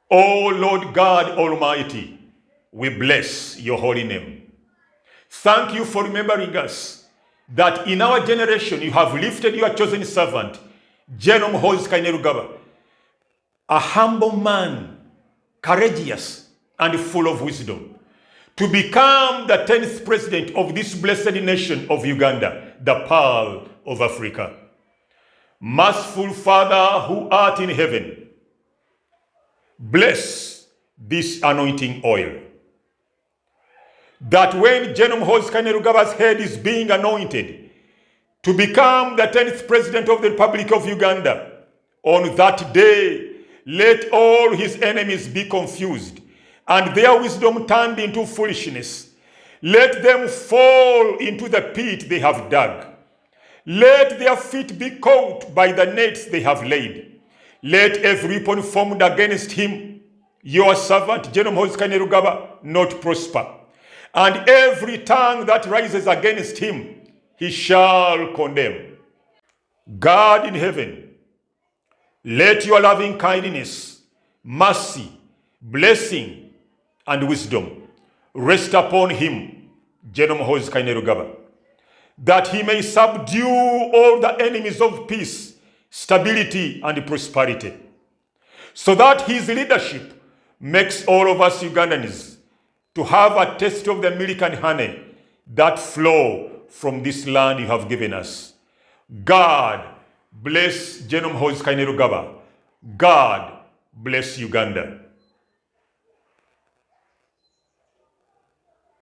O Lord God Almighty, we bless your holy name. Thank you for remembering us that in our generation you have lifted your chosen servant, General Muhoozi Kainerugaba, a humble man, courageous and full of wisdom, to become the 10th president of this blessed nation of Uganda, the Pearl of Africa. Merciful Father who art in heaven, bless this anointing oil, that when General Muhoozi Kainerugaba's head is being anointed to become the 10th president of the Republic of Uganda, on that day, let all his enemies be confused and their wisdom turned into foolishness. Let them fall into the pit they have dug. Let their feet be caught by the nets they have laid. Let every weapon formed against him, your servant General Muhoozi Kainerugaba, not prosper. And every tongue that rises against him, he shall condemn. God in heaven, let your loving kindness, mercy, blessing, and wisdom rest upon him, General Muhoozi Kainerugaba, that he may subdue all the enemies of peace, stability, and prosperity, so that his leadership makes all of us Ugandans to have a taste of the milk and honey that flow from this land you have given us. God bless General Muhoozi Kainerugaba. God bless Uganda.